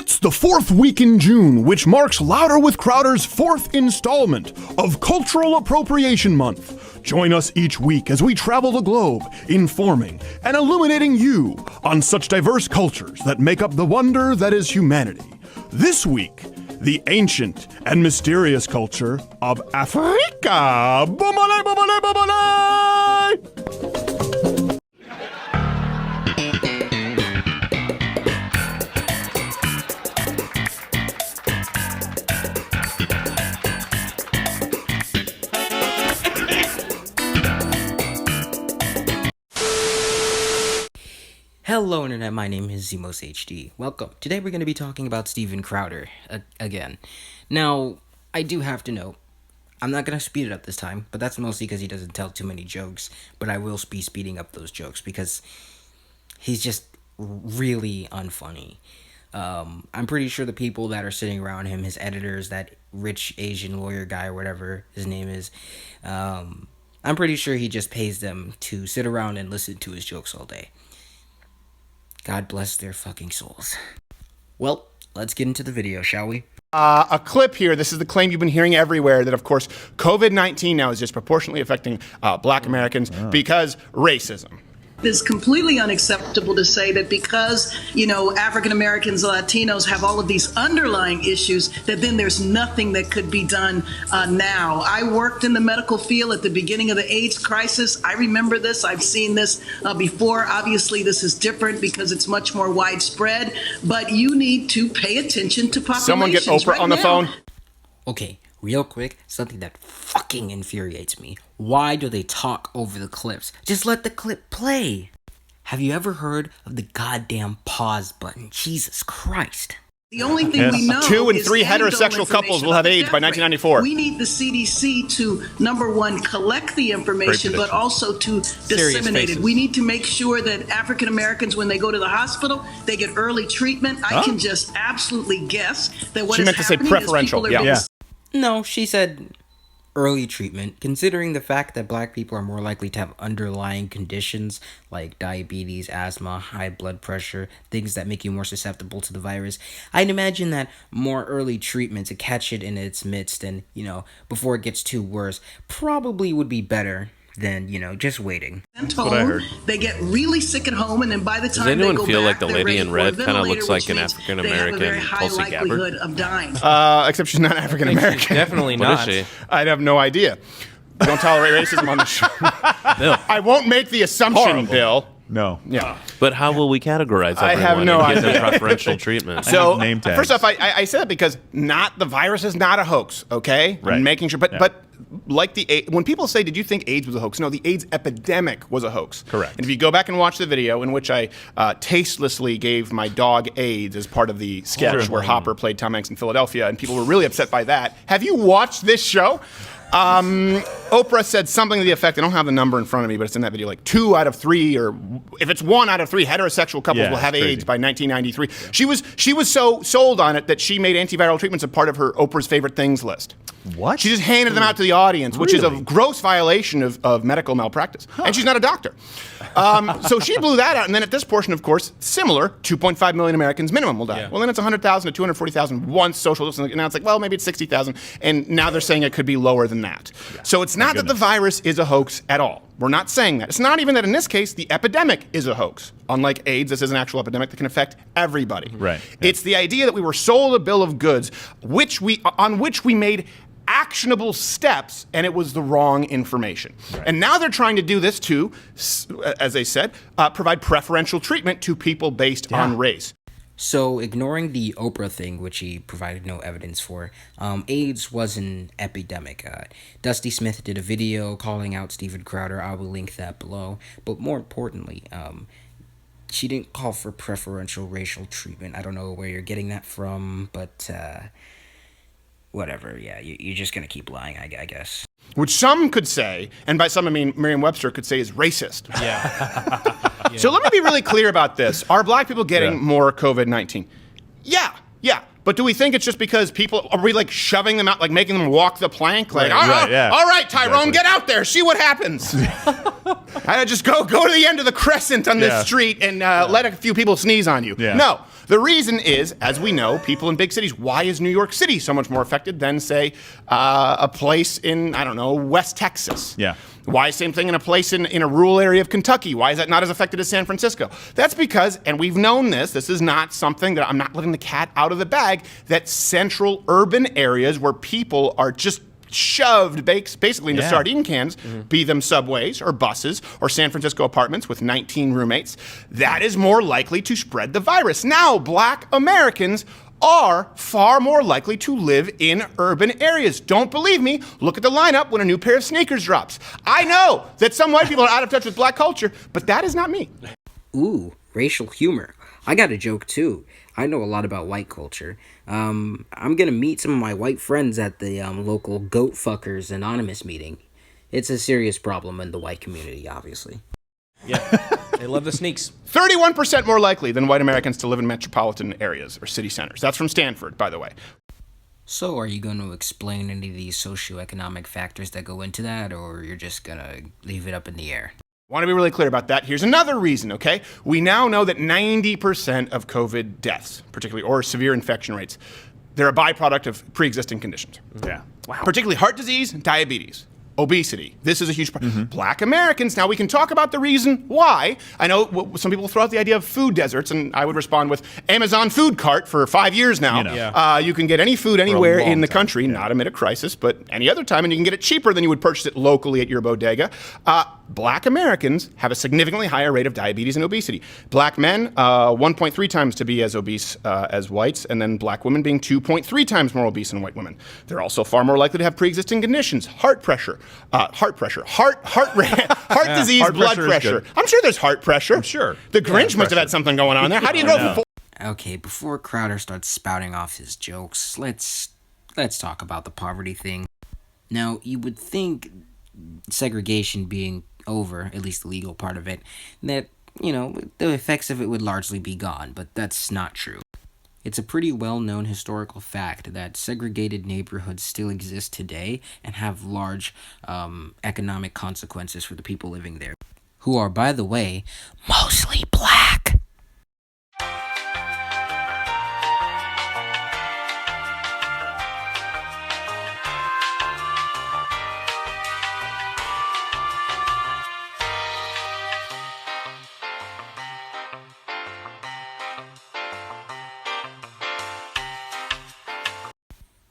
It's the fourth week in June, which marks Louder with Crowder's fourth installment of Cultural Appropriation Month. Join us each week as we travel the globe, informing and illuminating you on such diverse cultures that make up the wonder that is humanity. This week, the ancient and mysterious culture of Africa. Bumale, bumale, bumale! Hello Internet, my name is Zemos HD. Welcome. Today we're going to be talking about Steven Crowder again. Now, I do have to note, I'm not going to speed it up this time, but that's mostly because he doesn't tell too many jokes, but I will be speeding up those jokes because he's just really unfunny. I'm pretty sure the people that are sitting around him, his editors, that rich Asian lawyer guy or whatever his name is, I'm pretty sure he just pays them to sit around and listen to his jokes all day. God bless their fucking souls. Well, let's get into the video, shall we? A clip here. This is the claim you've been hearing everywhere that, of course, COVID-19 now is disproportionately affecting Black Americans because racism. It's completely unacceptable to say that because, African Americans, Latinos have all of these underlying issues, that then there's nothing that could be done now. I worked in the medical field at the beginning of the AIDS crisis. I remember this. I've seen this before. Obviously, this is different because it's much more widespread, but you need to pay attention to populations. Someone get Oprah on the phone. Okay, real quick, something that fucking infuriates me. Why do they talk over the clips? Just let the clip play. Have you ever heard of the goddamn pause button? Jesus Christ. The only thing we know 2 and is 3 heterosexual couples will have AIDS by 1994. We need the CDC to, number one, collect the information, but also to disseminate it. We need to make sure that African Americans, when they go to the hospital, they get early treatment. I can just absolutely guess that what is happening is people are... She meant to say preferential, yeah. No, she said early treatment, considering the fact that Black people are more likely to have underlying conditions like diabetes, asthma, high blood pressure, things that make you more susceptible to the virus. I'd imagine that more early treatment to catch it in its midst and, before it gets too worse, probably would be better than, just waiting. That's what I heard. They get really sick at home, and then by the time Does anyone they go feel back, like the lady in red kind of looks like an African American Tulsi Gabbard? Of dying. Except she's not African American. Definitely not. What is she? I'd have no idea. We don't tolerate racism on the show. No. I won't make the assumption, Horrible. Bill. No. Yeah. But how will we categorize everyone I have no and give idea. them preferential treatment? So, name tags. first off, I said that because the virus is not a hoax, okay? Right. I'm making sure, but like when people say, did you think AIDS was a hoax? No, the AIDS epidemic was a hoax. Correct. And if you go back and watch the video in which I tastelessly gave my dog AIDS as part of the sketch where Hopper played Tom Hanks in Philadelphia, and people were really upset by that. Have you watched this show? Oprah said something to the effect, I don't have the number in front of me, but it's in that video, like 2 out of 3, or if it's 1 out of 3 heterosexual couples will have AIDS by 1993. Yeah. She was so sold on it that she made antiviral treatments a part of her Oprah's favorite things list. What? She just handed them out to the audience, which is a gross violation of medical malpractice. And she's not a doctor. So she blew that out. And then at this portion, of course, similar, 2.5 million Americans minimum will die. Yeah. Well, then it's 100,000 to 240,000 once social distancing. And now it's like, well, maybe it's 60,000. And now they're saying it could be lower than that. Yeah. So it's not that the virus is a hoax at all. We're not saying that. It's not even that in this case, the epidemic is a hoax. Unlike AIDS, this is an actual epidemic that can affect everybody. Right. Yeah. It's the idea that we were sold a bill of goods on which we made actionable steps, and it was the wrong information. Right. And now they're trying to do this to, as they said, provide preferential treatment to people based on race. So, ignoring the Oprah thing, which he provided no evidence for, AIDS was an epidemic. Dusty Smith did a video calling out Steven Crowder. I will link that below. But more importantly, she didn't call for preferential racial treatment. I don't know where you're getting that from, but whatever. Yeah, you're just going to keep lying, I guess. Which some could say, and by some I mean Merriam-Webster could say is racist. Yeah. So let me be really clear about this. Are Black people getting more COVID-19? Yeah. But do we think it's just because are we like shoving them out, like making them walk the plank? Like, all right, Tyrone, get out there, see what happens. I just go to the end of the crescent on this street and let a few people sneeze on you. Yeah. No, The reason is, as we know, people in big cities, why is New York City so much more affected than, say, a place in, I don't know, West Texas? Yeah. Why same thing in a place in a rural area of Kentucky? Why is that not as affected as San Francisco? That's because, and we've known this is not something that I'm not letting the cat out of the bag, that central urban areas where people are just shoved basically into sardine cans, be them subways or buses or San Francisco apartments with 19 roommates, that is more likely to spread the virus. Now, Black Americans are far more likely to live in urban areas. Don't believe me? Look at the lineup when a new pair of sneakers drops. I know that some white people are out of touch with Black culture, but that is not me. Ooh, racial humor. I got a joke too. I know a lot about white culture. I'm gonna meet some of my white friends at the local Goat Fuckers Anonymous meeting. It's a serious problem in the white community, obviously. Yeah, they love the sneaks. 31% more likely than white Americans to live in metropolitan areas or city centers. That's from Stanford, by the way. So are you going to explain any of these socioeconomic factors that go into that, or you're just gonna leave it up in the air? I want to be really clear about that. Here's another reason, okay? We now know that 90% of COVID deaths, particularly, or severe infection rates, they're a byproduct of pre-existing conditions. Yeah. Wow. Particularly heart disease, diabetes, obesity. This is a huge problem. Black Americans, now we can talk about the reason why. I know some people throw out the idea of food deserts, and I would respond with Amazon food cart for 5 years now. You know. You can get any food anywhere in the time, country, not amid a crisis, but any other time, and you can get it cheaper than you would purchase it locally at your bodega. Black Americans have a significantly higher rate of diabetes and obesity. Black men, 1.3 times to be as obese as whites, and then black women being 2.3 times more obese than white women. They're also far more likely to have pre-existing conditions, heart disease, blood pressure. I'm sure there's heart pressure. I'm sure. The Grinch must have had something going on there. How do you know? Okay, before Crowder starts spouting off his jokes, let's talk about the poverty thing. Now, you would think segregation being over, at least the legal part of it, that, the effects of it would largely be gone, but that's not true. It's a pretty well-known historical fact that segregated neighborhoods still exist today and have large economic consequences for the people living there, who are, by the way, mostly black.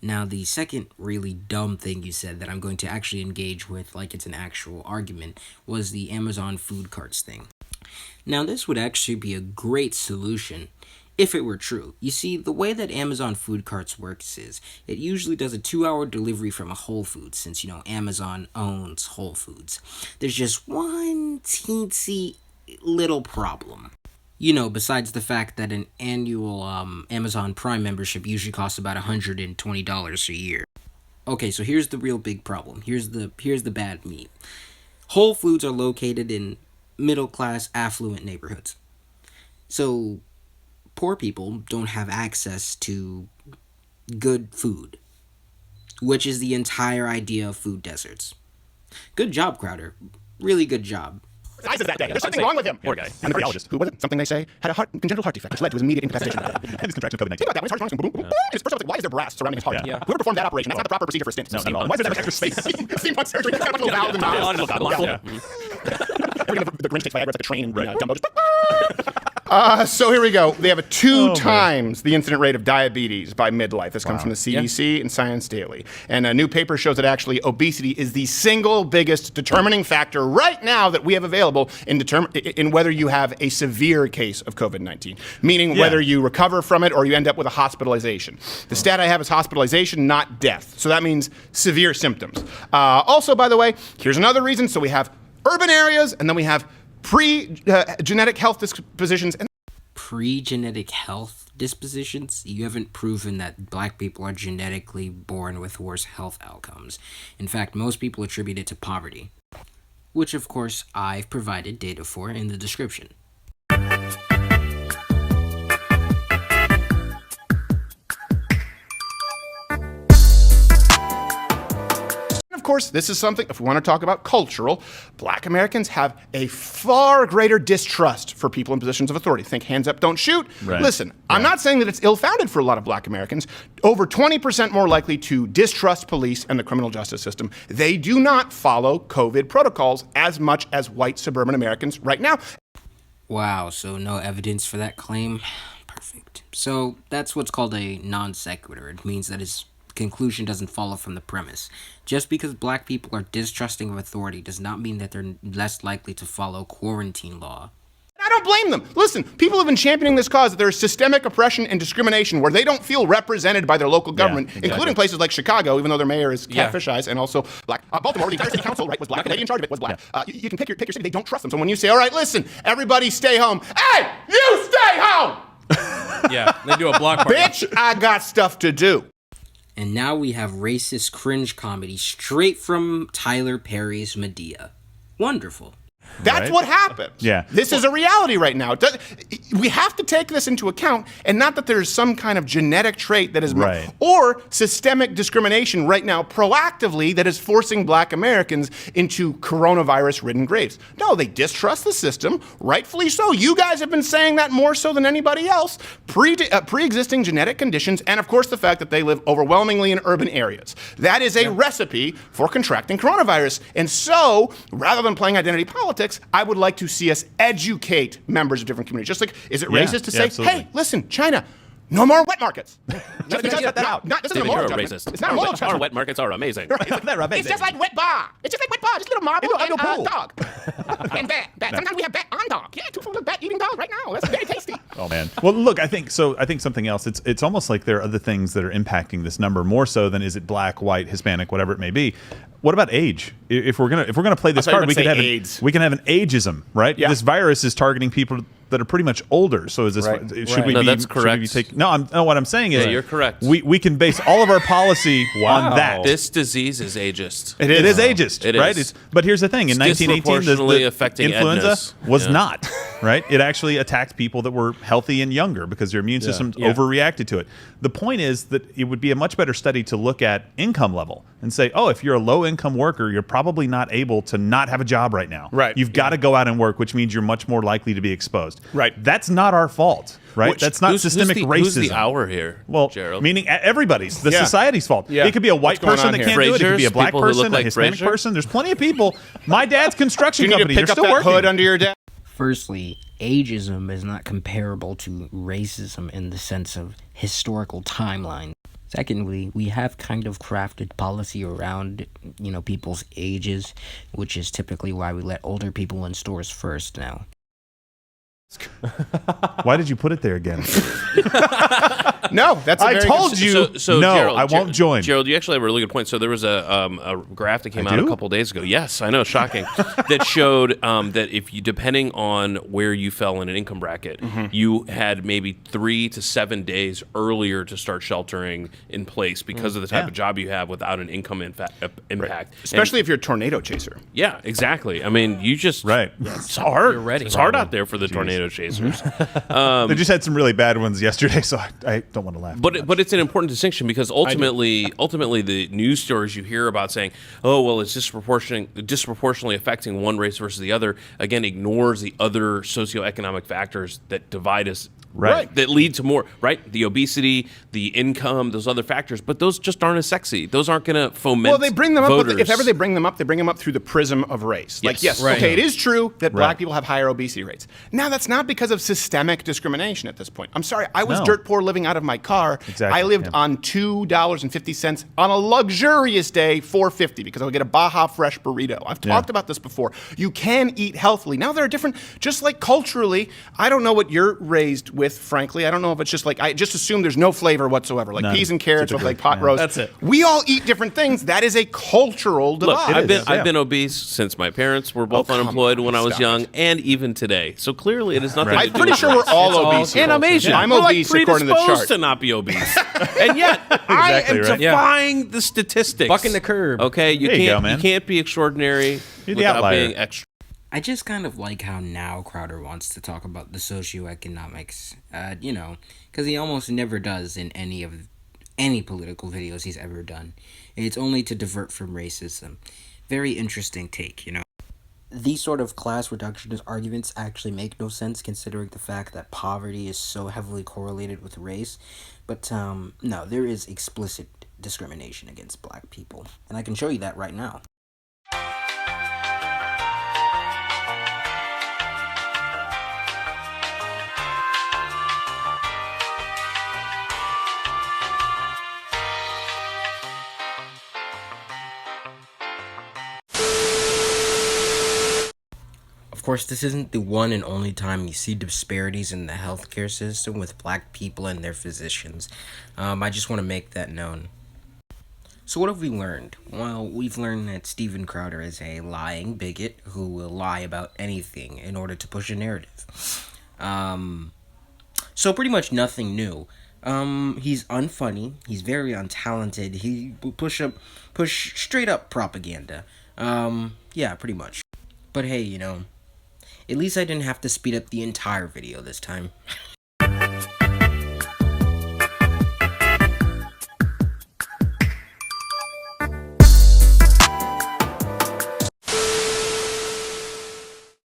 Now, the second really dumb thing you said that I'm going to actually engage with like it's an actual argument was the Amazon food carts thing. Now, this would actually be a great solution if it were true. You see, the way that Amazon food carts works is it usually does a 2-hour delivery from a Whole Foods, since, Amazon owns Whole Foods. There's just one teensy little problem. Besides the fact that an annual Amazon Prime membership usually costs about $120 a year. Okay, so here's the real big problem. Here's the bad meat. Whole Foods are located in middle-class, affluent neighborhoods. So poor people don't have access to good food, which is the entire idea of food deserts. Good job, Crowder. Really good job. That day. There's something wrong with him. Poor guy. And the cardiologist, who was it? Something they say had a congenital heart defect, which led to his immediate incapacitation. And his contraction of COVID-19. Think about that. When his heart boom, boom, boom. His first I was like, why is there brass surrounding his heart? Yeah. Whoever performed that operation, that's not the proper procedure for a stint. No, not at all. Why is there that much extra space? Steampunk surgery. That's got a little valve and valve. Yeah. The Grinch takes Viagra, it's like a train, and Dumbo just... So here we go. They have a 2 times the incident rate of diabetes by midlife. This comes from the CDC and Science Daily. And a new paper shows that actually obesity is the single biggest determining factor right now that we have available in whether you have a severe case of COVID-19, meaning whether you recover from it or you end up with a hospitalization. The stat I have is hospitalization, not death. So that means severe symptoms. Also, by the way, here's another reason. So we have urban areas, and then we have pre-genetic health dispositions. Pre-genetic health dispositions? You haven't proven that black people are genetically born with worse health outcomes. In fact, most people attribute it to poverty, which of course I've provided data for in the description. Of course, this is something, if we want to talk about cultural, black Americans have a far greater distrust for people in positions of authority. Think hands up, don't shoot. Right. Listen, I'm not saying that it's ill-founded for a lot of black Americans. Over 20% more likely to distrust police and the criminal justice system. They do not follow COVID protocols as much as white suburban Americans right now. Wow, so no evidence for that claim? Perfect. So that's what's called a non sequitur. It means that his conclusion doesn't follow from the premise. Just because black people are distrusting of authority does not mean that they're less likely to follow quarantine law. I don't blame them. Listen, people have been championing this cause that there is systemic oppression and discrimination where they don't feel represented by their local government, including places like Chicago, even though their mayor is catfishized and also black. Baltimore, the entire city council, right, was black. The lady in charge of it was black. You can pick your city. They don't trust them. So when you say, all right, listen, everybody stay home. Hey, you stay home! Yeah, they do a block party. Bitch, I got stuff to do. And now we have racist cringe comedy straight from Tyler Perry's Medea. Wonderful. That's what happens. Yeah. This is a reality right now. We have to take this into account, and not that there's some kind of genetic trait that is, or systemic discrimination right now proactively that is forcing black Americans into coronavirus-ridden graves. No, they distrust the system, rightfully so. You guys have been saying that more so than anybody else. Pre-existing genetic conditions, and of course the fact that they live overwhelmingly in urban areas. That is a recipe for contracting coronavirus. And so, rather than playing identity politics, I would like to see us educate members of different communities. Just like, is it racist to say, absolutely. hey, listen, China, no more wet markets? This is a moral racist. It's not a moral judgment. Our wet markets are amazing. It's just like wet bar. It's just like wet bar. Just a little marble and dog. And bat. Sometimes we have bat on dog. Yeah, two full of bat eating dogs right now. That's very tasty. Oh man. Well, look, I think something else. It's almost like there are other things that are impacting this number more so than is it black, white, Hispanic, whatever it may be. What about age? If we're gonna play this card, we can have an ageism, right? Yeah. This virus is targeting people that are pretty much older. So is this should we No, be? that's should we correct. be taking, no, what I'm saying is you're correct. We can base all of our policy on that. This disease is ageist. It is ageist, It right? is. But here's the thing: in It's 1918, disproportionately the affecting influenza Edna's. was Yeah. not right. It actually attacked people that were healthy and younger because their immune systems overreacted to it. The point is that it would be a much better study to look at income level and say, oh, if you're a low-income worker, you're probably not able to not have a job right now. Right. You've got to go out and work, which means you're much more likely to be exposed. Right. That's not our fault. Right. That's not systemic racism. Who's the our here? Well, Gerald? meaning everybody's, the society's fault. Yeah. It could be a white What's person going on that here? can't do it. It could be a Frasers, black people who look person, a like Hispanic Frasier? person. There's plenty of people. My dad's construction You need to company. They're pick up still that working. hood under your desk. Firstly, ageism is not comparable to racism in the sense of historical timeline. Secondly, we have kind of crafted policy around, people's ages, which is typically why we let older people in stores first now. Why did you put it there again? No, that's a I very told good, you. So no, Gerald, I won't join. Gerald, you actually have a really good point. So there was a graph that came I out do? a couple days ago. Yes, I know, shocking. That showed that if you, depending on where you fell in an income bracket, you had maybe 3 to 7 days earlier to start sheltering in place because of the type of job you have without an income impact. especially if you're a tornado chaser. Yeah, exactly. I mean, you just It's hard. You're ready. It's hard out there for the tornado chasers. They just had some really bad ones yesterday, so I don't want to laugh. But it's an important distinction because ultimately the news stories you hear about saying, oh well, it's disproportionately affecting one race versus the other, again ignores the other socioeconomic factors that divide us. Right. That lead to more, right? The obesity, the income, those other factors, but those just aren't as sexy. Those aren't going to foment. Well, they bring them up. Voters. If ever they bring them up through the prism of race. Like, yes, Right. okay, it is true that black people have higher obesity rates. Now, that's not because of systemic discrimination at this point. I'm sorry, I was dirt poor living out of my car. Exactly, I lived on $2.50 on a luxurious day, $4.50 because I would get a Baja Fresh burrito. I've talked about this before. You can eat healthily. Now there are different, just like culturally. I don't know what you're raised with, frankly. I don't know if it's just like, I just assume there's no flavor whatsoever, like peas and carrots with like pot roast. That's it. We all eat different things. That is a cultural divide. Look, I've been obese since my parents were both unemployed when I was young, and even today. So clearly, it is nothing. I'm to do pretty with sure we're race. all obese. And I'm Asian. I'm We're obese like according to the predisposed chart. to not be obese, and yet I am right. defying the statistics. Bucking the curb. Okay, There you go, man. You can't be extraordinary You're the without outlier. being extra. I just kind of like how now Crowder wants to talk about the socioeconomics, because he almost never does in any of any political videos he's ever done. It's only to divert from racism. Very interesting take, you know. These sort of class reductionist arguments actually make no sense considering the fact that poverty is so heavily correlated with race. But no, there is explicit discrimination against black people. And I can show you that right now. Of course, this isn't the one and only time you see disparities in the healthcare system with black people and their physicians. I just want to make that known. So what have we learned? Well, we've learned that Steven Crowder is a lying bigot who will lie about anything in order to push a narrative. So pretty much nothing new. He's unfunny. He's very untalented. He will push straight up propaganda. Yeah, pretty much. But hey, you know, at least I didn't have to speed up the entire video this time.